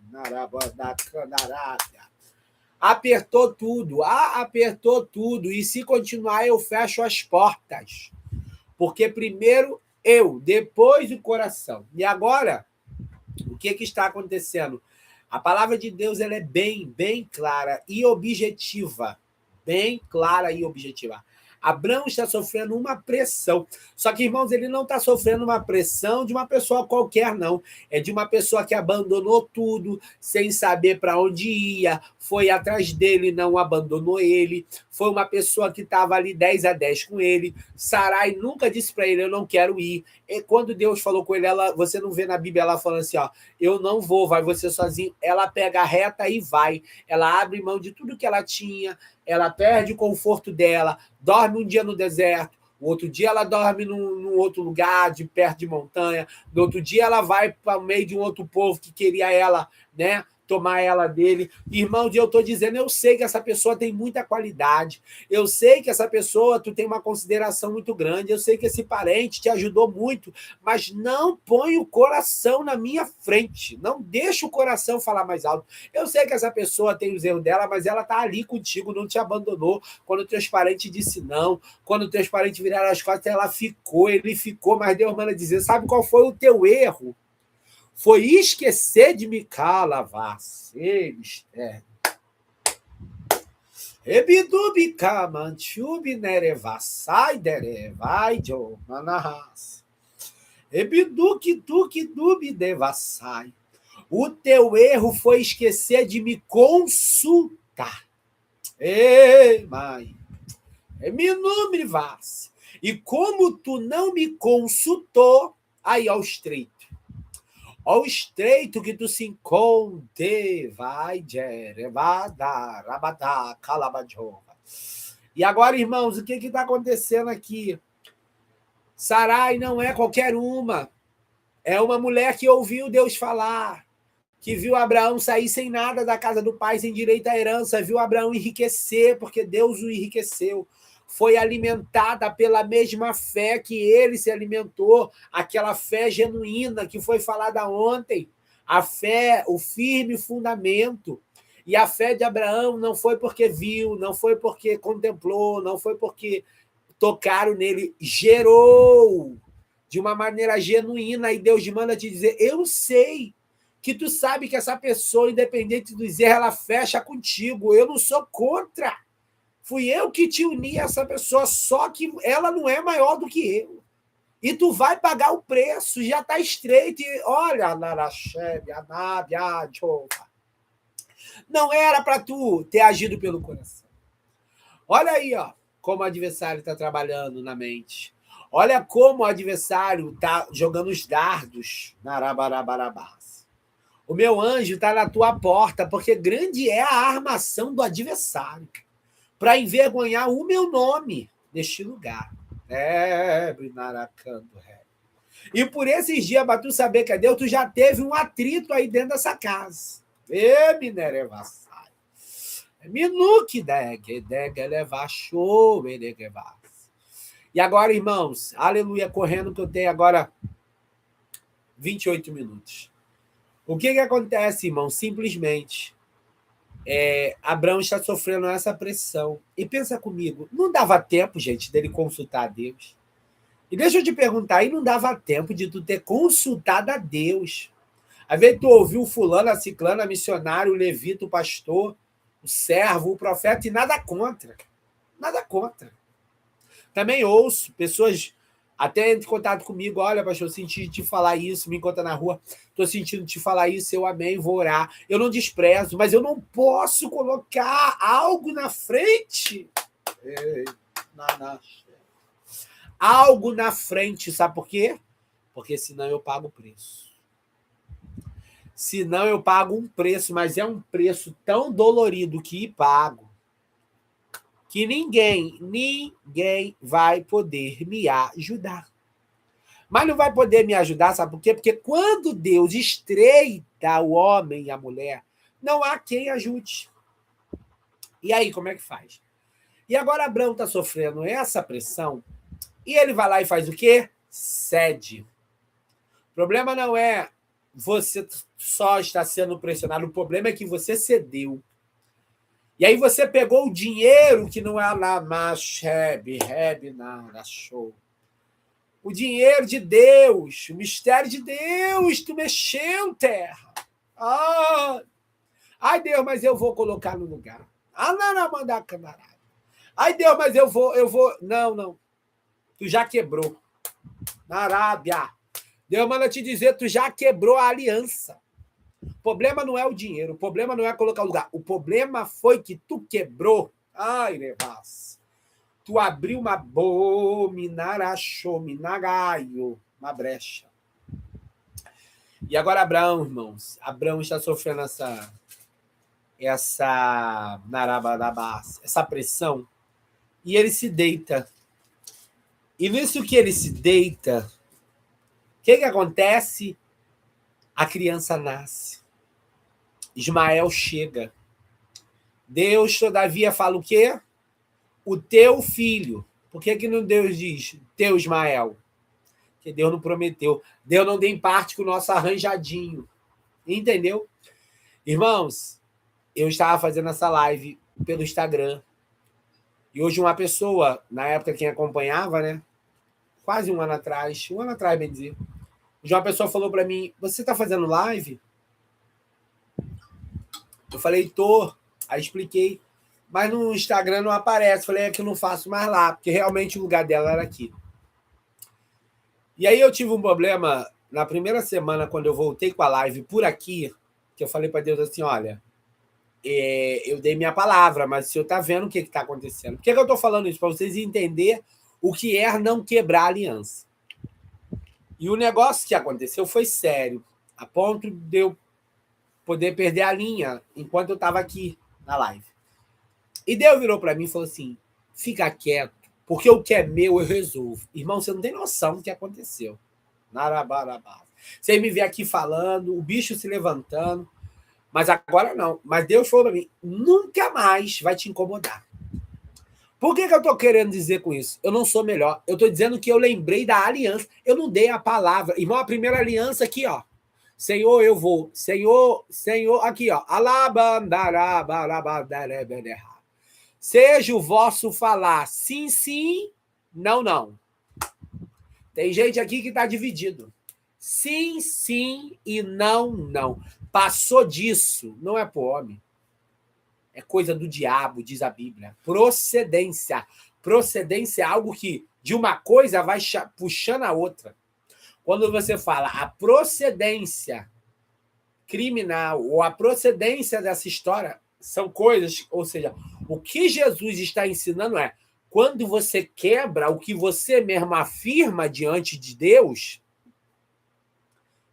Apertou tudo. Apertou tudo. E se continuar, eu fecho as portas. Porque primeiro eu, depois o coração. E agora, o que está acontecendo? A palavra de Deus ela é bem clara e objetiva. Bem clara e objetiva. Abraão está sofrendo uma pressão. Só que, irmãos, ele não está sofrendo uma pressão de uma pessoa qualquer, não. É de uma pessoa que abandonou tudo, sem saber para onde ia, foi atrás dele, não abandonou ele. Foi uma pessoa que estava ali 10-10 com ele. Sarai nunca disse para ele, eu não quero ir. E quando Deus falou com ele, você não vê na Bíblia ela falando assim, ó, eu não vou, vai você sozinho. Ela pega a reta e vai. Ela abre mão de tudo que ela tinha, ela perde o conforto dela, dorme um dia no deserto, o outro dia ela dorme num outro lugar, perto de montanha, no outro dia ela vai para o meio de um outro povo que queria ela, né? Tomar ela dele. Irmão, eu estou dizendo, eu sei que essa pessoa tem muita qualidade, eu sei que essa pessoa, tu tem uma consideração muito grande, eu sei que esse parente te ajudou muito, mas não põe o coração na minha frente, não deixa o coração falar mais alto. Eu sei que essa pessoa tem os erros dela, mas ela está ali contigo, não te abandonou. Quando teus parentes disse não, quando teus parentes viraram as costas, ele ficou, mas Deus manda dizer, sabe qual foi o teu erro? Foi esquecer de me calavas. Ebidubi kamanchubi nerevassai derevai jo manahas. Ebiduki duki dubi devassai. O teu erro foi esquecer de me consultar. Ei, mãe. Me número vas. E como tu não me consultou, aí ao estreito. Ao estreito que tu se encontre, vai, jerevada, rabadá, calabajova. E agora, irmãos, o que está acontecendo aqui? Sarai não é qualquer uma. É uma mulher que ouviu Deus falar, que viu Abraão sair sem nada da casa do pai, sem direito à herança, viu Abraão enriquecer, porque Deus o enriqueceu. Foi alimentada pela mesma fé que ele se alimentou, aquela fé genuína que foi falada ontem, a fé, o firme fundamento. E a fé de Abraão não foi porque viu, não foi porque contemplou, não foi porque tocaram nele, gerou de uma maneira genuína. E Deus manda te dizer, eu sei que tu sabe que essa pessoa, independente dos erros, ela fecha contigo. Eu não sou contra. Fui eu que te uni a essa pessoa, só que ela não é maior do que eu. E tu vai pagar o preço, já está estreito. E olha, não era para tu ter agido pelo coração. Olha aí, ó, como o adversário está trabalhando na mente. Olha como o adversário está jogando os dardos na Arabarabarabás. O meu anjo está na tua porta, porque grande é a armação do adversário para envergonhar o meu nome neste lugar. E por esses dias, para tu saber que é Deus, tu já teve um atrito aí dentro dessa casa. Minerevassai. Minuque deg levar show, E agora, irmãos, aleluia, correndo que eu tenho agora 28 minutos. O que acontece, irmão? Simplesmente, Abraão está sofrendo essa pressão. E pensa comigo, não dava tempo, gente, dele consultar a Deus? E deixa eu te perguntar, aí não dava tempo de tu ter consultado a Deus? Às vezes tu ouviu o fulano, a ciclana, missionário, o levita, o pastor, o servo, o profeta, e nada contra. Nada contra. Também ouço pessoas até entram em contato comigo, olha, pastor, eu senti te falar isso, me encontra na rua, estou sentindo te falar isso, eu amém, vou orar. Eu não desprezo, mas eu não posso colocar algo na frente. Algo na frente, sabe por quê? Porque senão eu pago o preço. Senão eu pago um preço, mas é um preço tão dolorido que pago, que ninguém vai poder me ajudar. Mas não vai poder me ajudar, sabe por quê? Porque quando Deus estreita o homem e a mulher, não há quem ajude. E aí, como é que faz? E agora Abraão está sofrendo essa pressão, e ele vai lá e faz o quê? Cede. O problema não é você só estar sendo pressionado, o problema é que você cedeu. E aí você pegou o dinheiro que não é lá, mas nada, show. O dinheiro de Deus, o mistério de Deus, tu mexeu, terra. Ai, Deus, mas eu vou colocar no lugar. Não, mandar camarada. Ai, Deus, mas eu vou. Não. Tu já quebrou. Na Arábia. Deus manda te dizer, tu já quebrou a aliança. O problema não é o dinheiro, o problema não é colocar o lugar. O problema foi que tu quebrou. Ai, Nevas. Tu abriu uma minaragaio, uma brecha. E agora Abraão, irmãos. Abraão está sofrendo essa narabadabás, essa pressão. E ele se deita. E nisso que ele se deita, o que acontece? A criança nasce. Ismael chega. Deus, todavia, fala o quê? O teu filho. Por que não Deus diz teu Ismael? Porque Deus não prometeu. Deus não tem parte com o nosso arranjadinho. Entendeu? Irmãos, eu estava fazendo essa live pelo Instagram. E hoje uma pessoa, na época quem acompanhava, né? Quase um ano atrás, bem dizer. Hoje uma pessoa falou para mim, você está fazendo live? Eu falei, tô. Aí expliquei. Mas no Instagram não aparece. Falei, é que eu não faço mais lá, porque realmente o lugar dela era aqui. E aí eu tive um problema na primeira semana, quando eu voltei com a live por aqui, que eu falei para Deus assim, olha, eu dei minha palavra, mas o senhor está vendo o que está acontecendo. Por que eu estou falando isso? Para vocês entenderem o que é não quebrar a aliança. E o negócio que aconteceu foi sério, a ponto de eu poder perder a linha enquanto eu estava aqui na live. E Deus virou para mim e falou assim, fica quieto, porque o que é meu eu resolvo. Irmão, você não tem noção do que aconteceu. Você me vê aqui falando, o bicho se levantando, mas agora não. Mas Deus falou para mim, nunca mais vai te incomodar. Por que eu estou querendo dizer com isso? Eu não sou melhor. Eu estou dizendo que eu lembrei da aliança. Eu não dei a palavra. Irmão, a primeira aliança aqui, ó. Senhor, eu vou. Senhor, aqui, ó. Seja o vosso falar sim, sim, não, não. Tem gente aqui que está dividido. Sim, sim e não, não. Passou disso, não é pro homem. É coisa do diabo, diz a Bíblia. Procedência. Procedência é algo que de uma coisa vai puxando a outra. Quando você fala a procedência criminal ou a procedência dessa história, são coisas, ou seja, o que Jesus está ensinando é quando você quebra o que você mesmo afirma diante de Deus,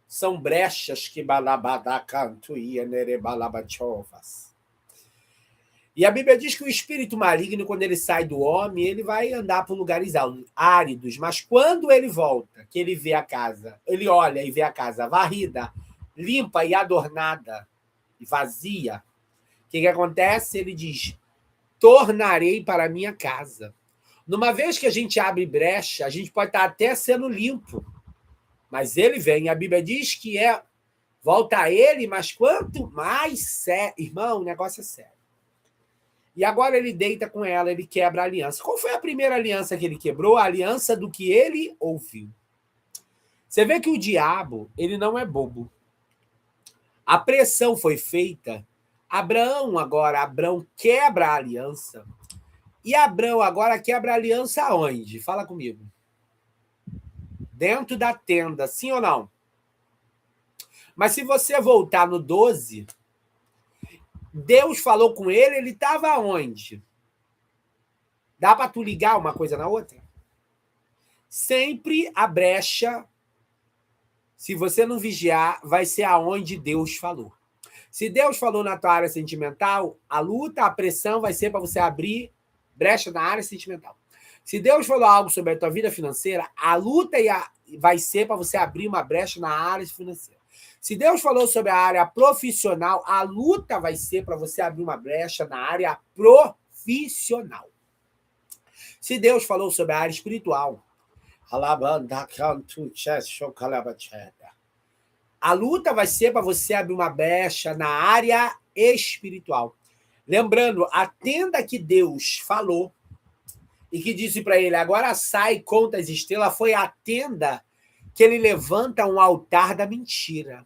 são brechas que balabadacantuia nerebalabachovas. E a Bíblia diz que o espírito maligno, quando ele sai do homem, ele vai andar por lugares áridos, mas quando ele volta, que ele vê a casa, ele olha e vê a casa varrida, limpa e adornada, e vazia, o que acontece? Ele diz, tornarei para a minha casa. Numa vez que a gente abre brecha, a gente pode estar até sendo limpo, mas ele vem, a Bíblia diz que volta a ele, mas quanto mais sério, irmão, o negócio é sério. E agora ele deita com ela, ele quebra a aliança. Qual foi a primeira aliança que ele quebrou? A aliança do que ele ouviu. Você vê que o diabo, ele não é bobo. A pressão foi feita. Abraão quebra a aliança. E Abraão agora quebra a aliança aonde? Fala comigo. Dentro da tenda, sim ou não? Mas se você voltar no 12... Deus falou com ele, ele estava onde? Dá para tu ligar uma coisa na outra? Sempre a brecha, se você não vigiar, vai ser aonde Deus falou. Se Deus falou na tua área sentimental, a luta, a pressão vai ser para você abrir brecha na área sentimental. Se Deus falou algo sobre a tua vida financeira, a luta vai ser para você abrir uma brecha na área financeira. Se Deus falou sobre a área profissional, a luta vai ser para você abrir uma brecha na área profissional. Se Deus falou sobre a área espiritual, A luta vai ser para você abrir uma brecha na área espiritual. Lembrando, a tenda que Deus falou e que disse para ele, agora sai, conta as estrelas, foi a tenda que ele levanta um altar da mentira.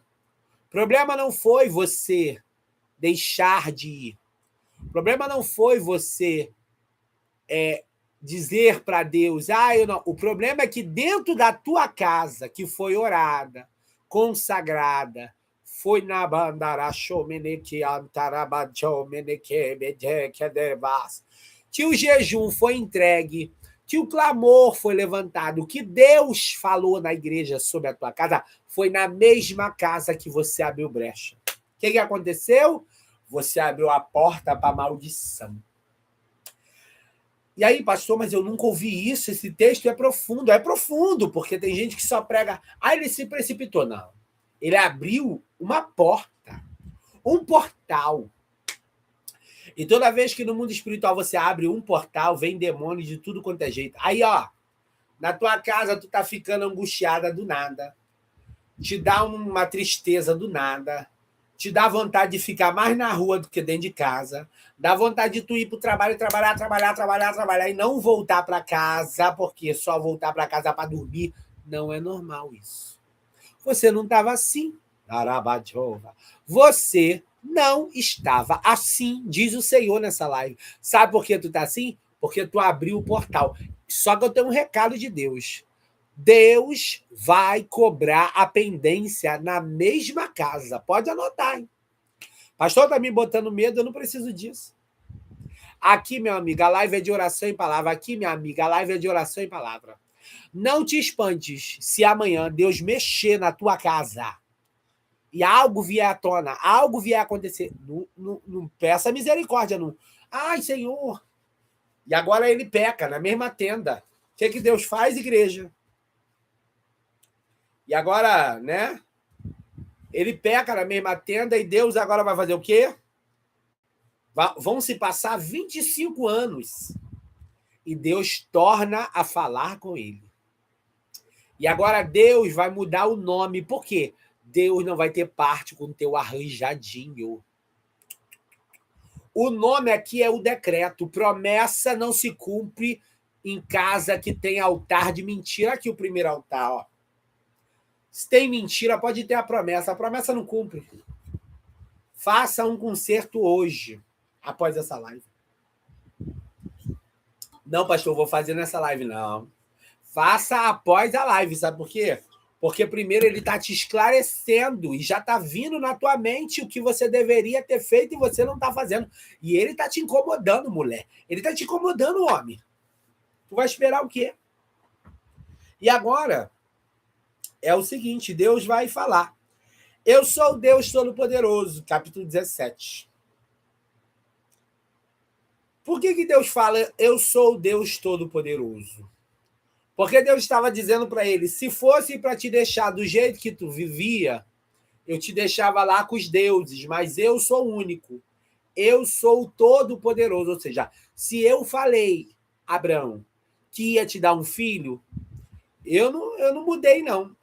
O problema não foi você deixar de ir. O problema não foi você dizer para Deus, eu não. O problema é que dentro da tua casa, que foi orada, consagrada, foi na bandara que o jejum foi entregue, que o clamor foi levantado, o que Deus falou na igreja sobre a tua casa foi na mesma casa que você abriu brecha. O que aconteceu? Você abriu a porta para a maldição. E aí, pastor, mas eu nunca ouvi isso, esse texto é profundo. É profundo, porque tem gente que só prega... ele se precipitou. Não. Ele abriu uma porta, um portal. E toda vez que no mundo espiritual você abre um portal, vem demônio de tudo quanto é jeito. Aí, na tua casa tu tá ficando angustiada do nada, te dá uma tristeza do nada, te dá vontade de ficar mais na rua do que dentro de casa, dá vontade de tu ir para o trabalho, trabalhar e não voltar para casa, porque só voltar para casa para dormir. Não é normal isso. Você não estava assim. Você não estava assim, diz o Senhor nessa live. Sabe por que tu tá assim? Porque tu abriu o portal. Só que eu tenho um recado de Deus. Deus vai cobrar a pendência na mesma casa. Pode anotar, hein? Pastor tá me botando medo, eu não preciso disso. Aqui, meu amigo, a live é de oração e palavra. Aqui, minha amiga, a live é de oração e palavra. Não te espantes se amanhã Deus mexer na tua casa e algo vier à tona, algo vier a acontecer. Não peça misericórdia, não. Ai, Senhor. E agora ele peca na mesma tenda. O que Deus faz, igreja? E agora, né? Ele peca na mesma tenda e Deus agora vai fazer o quê? Vão se passar 25 anos. E Deus torna a falar com ele. E agora Deus vai mudar o nome. Por quê? Deus não vai ter parte com o teu arranjadinho. O nome aqui é o decreto. Promessa não se cumpre em casa que tem altar de mentira. Aqui o primeiro altar, Se tem mentira, pode ter a promessa não cumpre. Faça um concerto hoje, após essa live. Não, pastor, vou fazer nessa live, não. Faça após a live, sabe por quê? Porque primeiro ele está te esclarecendo e já está vindo na tua mente o que você deveria ter feito e você não está fazendo. E ele está te incomodando, mulher. Ele está te incomodando, homem. Tu vai esperar o quê? E agora... é o seguinte, Deus vai falar. Eu sou o Deus Todo-Poderoso, capítulo 17. Por que Deus fala, eu sou o Deus Todo-Poderoso? Porque Deus estava dizendo para ele, se fosse para te deixar do jeito que tu vivia, eu te deixava lá com os deuses, mas eu sou único. Eu sou o Todo-Poderoso. Ou seja, se eu falei, Abraão, que ia te dar um filho... Eu não mudei, não.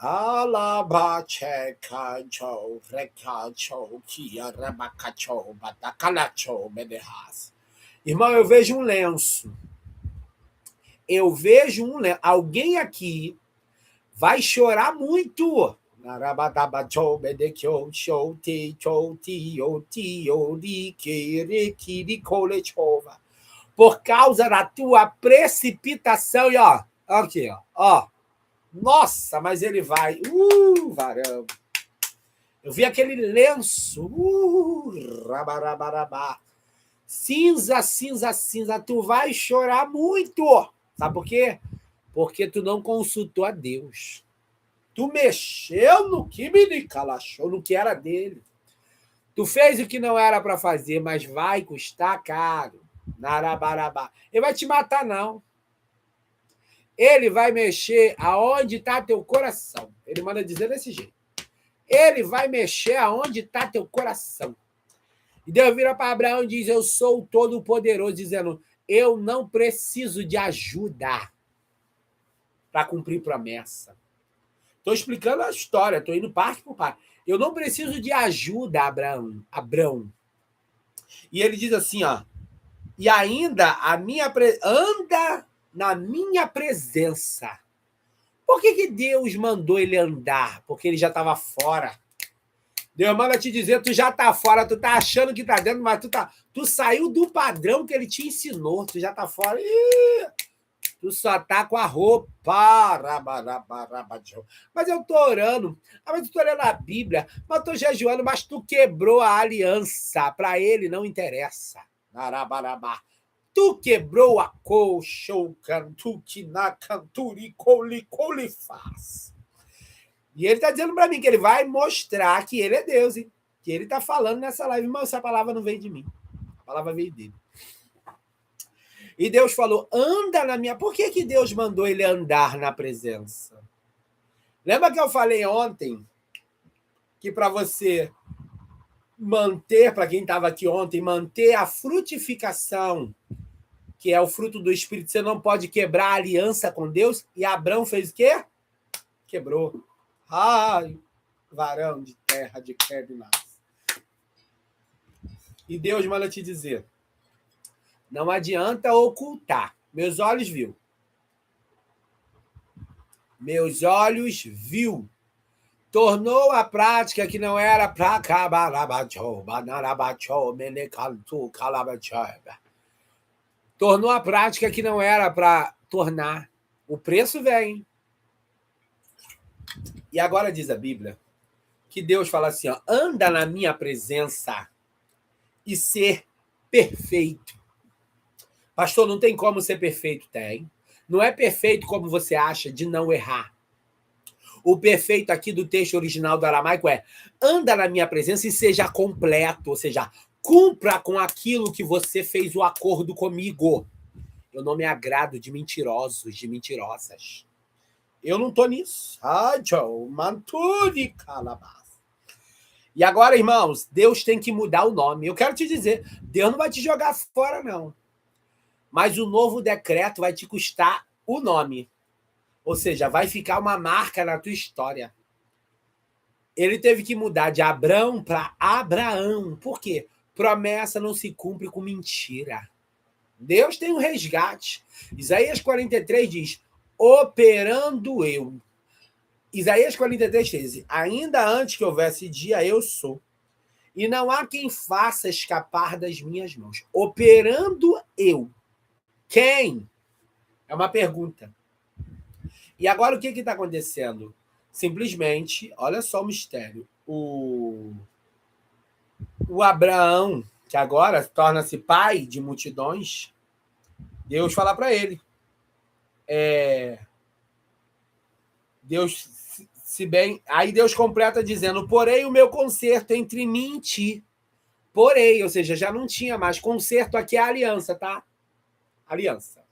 Irmão, eu vejo um lenço. Alguém aqui vai chorar muito. Por causa da tua precipitação. E aqui, Nossa, mas ele vai. Varão. Eu vi aquele lenço. Rabarabarabá. Cinza, cinza, cinza. Tu vai chorar muito. Sabe por quê? Porque tu não consultou a Deus. Tu mexeu no que me calachou, no que era dele. Tu fez o que não era para fazer, mas vai custar caro. Narabarabá. Ele vai te matar, não. Ele vai mexer aonde está teu coração. Ele manda dizer desse jeito. Ele vai mexer aonde está teu coração. E Deus vira para Abraão e diz, eu sou o Todo-Poderoso, dizendo, eu não preciso de ajuda. para cumprir promessa. Estou explicando a história, estou indo parte por parte. Eu não preciso de ajuda, Abrão. E ele diz assim, ó, e ainda anda na minha presença. Por que Deus mandou ele andar? Porque ele já estava fora. Deus manda te dizer, tu já tá fora, tu tá achando que tá dentro, mas tu saiu do padrão que ele te ensinou, tu já tá fora. Tu só tá com a roupa. Mas eu tô orando. Mas eu tô lendo a Bíblia, mas eu tô jejuando, mas tu quebrou a aliança. Para ele não interessa. Tu quebrou a colchão, cantuque na canturi, faz. E ele está dizendo para mim que ele vai mostrar que ele é Deus, hein? Que ele está falando nessa live. Mas essa palavra não veio de mim. A palavra veio dele. E Deus falou, anda na minha... Por que Deus mandou ele andar na presença? Lembra que eu falei ontem que para você manter, para quem estava aqui ontem, manter a frutificação, que é o fruto do Espírito, você não pode quebrar a aliança com Deus? E Abrão fez o quê? Quebrou. Ai, varão de terra de Quebnas. E Deus manda te dizer, não adianta ocultar. Meus olhos viu. Meus olhos viu. Tornou a prática que não era para acabar. Tornou a prática que não era para tornar. O preço vem. E agora diz a Bíblia que Deus fala assim, ó, anda na minha presença e ser perfeito. Pastor, não tem como ser perfeito? Tem. Não é perfeito como você acha de não errar. O perfeito aqui do texto original do aramaico é anda na minha presença e seja completo, ou seja, cumpra com aquilo que você fez o acordo comigo. Eu não me agrado de mentirosos, de mentirosas. Eu não tô nisso. E agora, irmãos, Deus tem que mudar o nome. Eu quero te dizer, Deus não vai te jogar fora, não. Mas o novo decreto vai te custar o nome. Ou seja, vai ficar uma marca na tua história. Ele teve que mudar de Abrão para Abraão. Por quê? Promessa não se cumpre com mentira. Deus tem um resgate. Isaías 43 diz, operando eu. Isaías 43, 13. Ainda antes que houvesse dia, eu sou. E não há quem faça escapar das minhas mãos. Operando eu. Quem? É uma pergunta. E agora o que está acontecendo? Simplesmente, olha só o mistério. O Abraão, que agora torna-se pai de multidões, Deus fala para ele. Deus, se bem... Aí Deus completa dizendo, porém o meu concerto entre mim e ti. Porém, ou seja, já não tinha mais. Concerto aqui é aliança, tá? Aliança.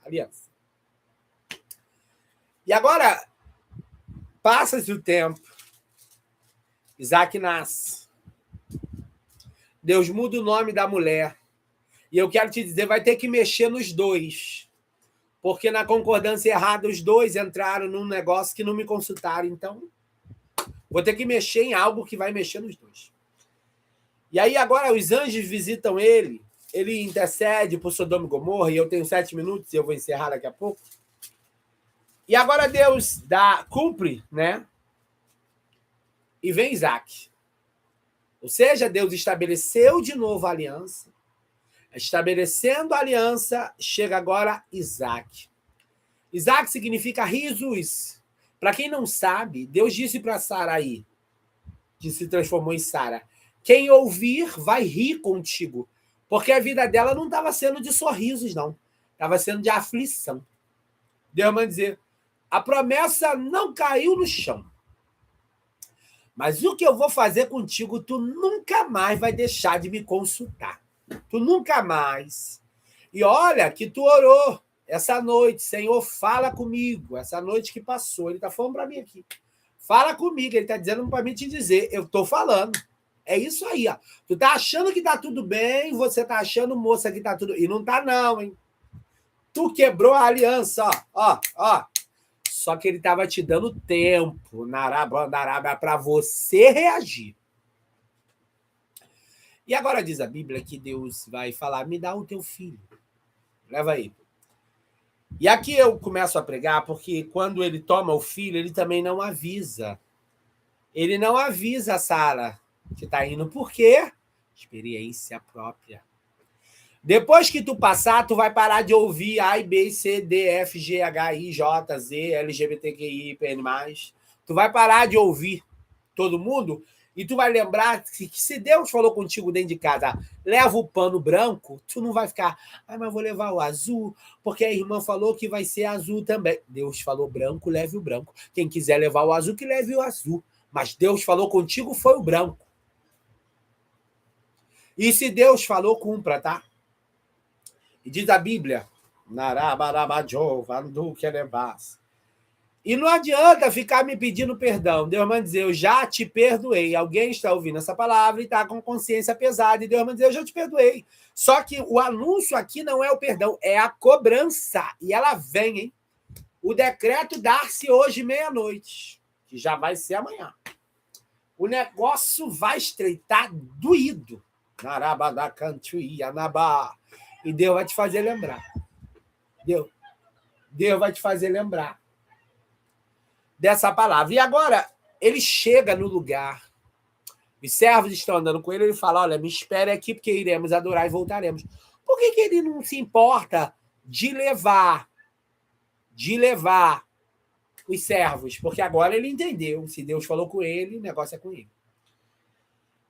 E agora, passa-se o tempo. Isaac nasce. Deus muda o nome da mulher. E eu quero te dizer, vai ter que mexer nos dois. Porque na concordância errada, os dois entraram num negócio que não me consultaram. Então, vou ter que mexer em algo que vai mexer nos dois. E aí, agora, os anjos visitam ele. Ele intercede por Sodoma e Gomorra. E eu tenho 7 minutos e eu vou encerrar daqui a pouco. E agora Deus cumpre, né? E vem Isaac. Ou seja, Deus estabeleceu de novo a aliança. Estabelecendo a aliança, chega agora Isaac. Isaac significa risos. Para quem não sabe, Deus disse para Sarai, que se transformou em Sara, quem ouvir vai rir contigo. Porque a vida dela não estava sendo de sorrisos, não. Estava sendo de aflição. Deus vai dizer, a promessa não caiu no chão. Mas o que eu vou fazer contigo, tu nunca mais vai deixar de me consultar. Tu nunca mais. E olha que tu orou essa noite. Senhor, fala comigo. Essa noite que passou. Ele está falando para mim aqui. Fala comigo. Ele está dizendo para mim te dizer. Eu estou falando. É isso aí. Ó. Tu tá achando que tá tudo bem. Você tá achando, moça, que tá tudo... E não tá não, hein? Tu quebrou a aliança. Ó. Só que ele estava te dando tempo, Naraba, para você reagir. E agora diz a Bíblia que Deus vai falar, me dá o teu filho. Leva aí. E aqui eu começo a pregar, porque quando ele toma o filho, ele também não avisa. Ele não avisa a Sara que está indo. Por quê? Experiência própria. Depois que tu passar, tu vai parar de ouvir A, B, C, D, F, G, H, I, J, Z, LGBTQI, PN+. Tu vai parar de ouvir todo mundo e tu vai lembrar que se Deus falou contigo dentro de casa, leva o pano branco, tu não vai ficar, mas vou levar o azul, porque a irmã falou que vai ser azul também. Deus falou branco, leve o branco. Quem quiser levar o azul, que leve o azul. Mas Deus falou contigo, foi o branco. E se Deus falou, cumpra, tá? E diz a Bíblia, e não adianta ficar me pedindo perdão. Deus vai dizer, eu já te perdoei. Alguém está ouvindo essa palavra e está com consciência pesada. E Deus vai dizer, eu já te perdoei. Só que o anúncio aqui não é o perdão, é a cobrança. E ela vem, hein? O decreto dar-se hoje meia-noite, que já vai ser amanhã. O negócio vai estreitar doído. E Deus vai te fazer lembrar. Deus vai te fazer lembrar dessa palavra. E agora, ele chega no lugar. Os servos estão andando com ele, ele fala, olha, me espere aqui, porque iremos adorar e voltaremos. Por que ele não se importa de levar os servos? Porque agora ele entendeu. Se Deus falou com ele, o negócio é com ele.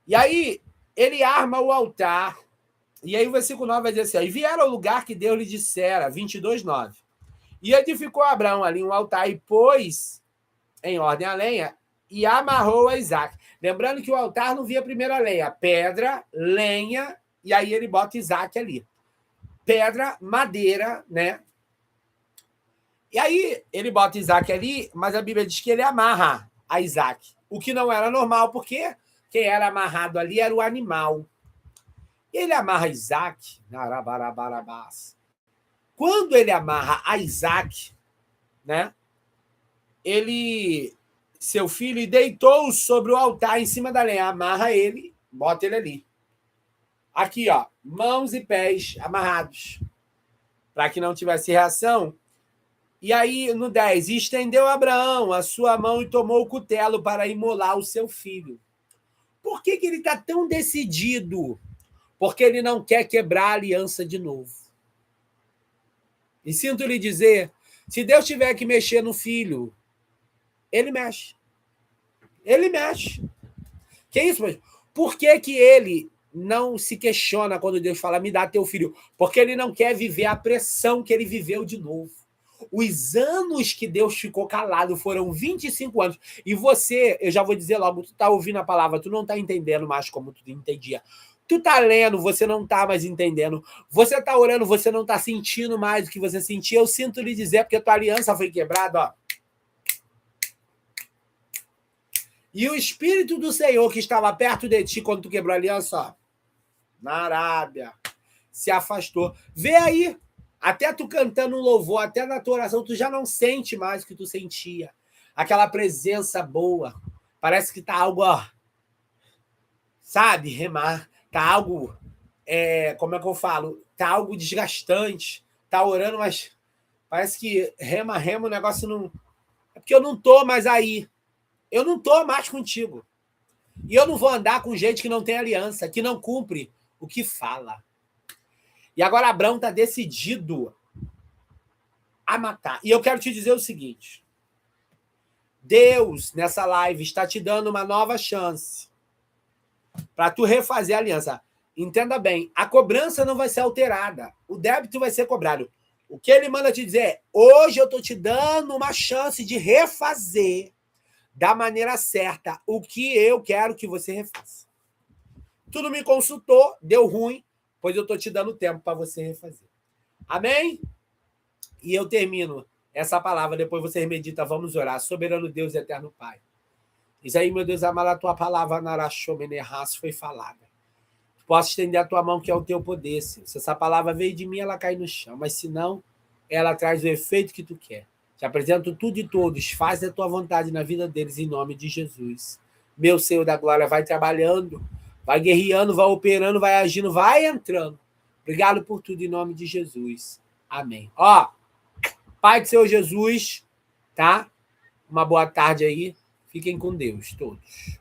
E aí, ele arma o altar. E aí o versículo 9 vai dizer assim, e vieram ao lugar que Deus lhe dissera, 22:9. E edificou Abraão ali um altar e pôs em ordem a lenha e amarrou a Isaac. Lembrando que o altar não via primeiro a lenha, pedra, lenha, e aí ele bota Isaac ali. Pedra, madeira, né? E aí ele bota Isaac ali, mas a Bíblia diz que ele amarra a Isaac. O que não era normal, porque quem era amarrado ali era o animal. E ele amarra Isaac, quando ele amarra a Isaac, né? Seu filho, deitou sobre o altar em cima da lenha, amarra ele, bota ele ali. Aqui, ó, mãos e pés amarrados, para que não tivesse reação. E aí, no 10, estendeu Abraão a sua mão e tomou o cutelo para imolar o seu filho. Por que ele está tão decidido? Porque ele não quer quebrar a aliança de novo. E sinto lhe dizer, se Deus tiver que mexer no filho, ele mexe. Ele mexe. Que isso, mas por que ele não se questiona quando Deus fala, me dá teu filho? Porque ele não quer viver a pressão que ele viveu de novo. Os anos que Deus ficou calado foram 25 anos. E você, eu já vou dizer logo, tu tá ouvindo a palavra, tu não tá entendendo mais como tu entendia. Tu tá lendo, você não tá mais entendendo. Você tá orando, você não tá sentindo mais o que você sentia. Eu sinto lhe dizer, porque a tua aliança foi quebrada, ó. E o Espírito do Senhor que estava perto de ti quando tu quebrou a aliança, ó, na Arábia, se afastou. Vê aí, até tu cantando um louvor, até na tua oração, tu já não sente mais o que tu sentia. Aquela presença boa. Parece que tá algo, ó, sabe, remar. Tá algo, como é que eu falo? Tá algo desgastante. Tá orando, mas parece que rema, o negócio não... É porque eu não tô mais aí. Eu não tô mais contigo. E eu não vou andar com gente que não tem aliança, que não cumpre o que fala. E agora Abraão está decidido a matar. E eu quero te dizer o seguinte. Deus, nessa live, está te dando uma nova chance para tu refazer a aliança. Entenda bem, a cobrança não vai ser alterada. O débito vai ser cobrado. O que ele manda te dizer é, hoje eu estou te dando uma chance de refazer da maneira certa o que eu quero que você refaça. Tu não me consultou, deu ruim, pois eu estou te dando tempo para você refazer. Amém? E eu termino essa palavra, depois você medita, vamos orar. Soberano Deus, eterno Pai. Diz aí, meu Deus, amado, a tua palavra, Narashomenerras, foi falada. Tu possa estender a tua mão, que é o teu poder, Senhor. Se essa palavra veio de mim, ela cai no chão. Mas se não, ela traz o efeito que tu quer. Te apresento tudo e todos. Faz a tua vontade na vida deles, em nome de Jesus. Meu Senhor da glória, vai trabalhando, vai guerreando, vai operando, vai agindo, vai entrando. Obrigado por tudo, em nome de Jesus. Amém. Ó, Pai do Senhor Jesus, tá? Uma boa tarde aí. Fiquem com Deus, todos.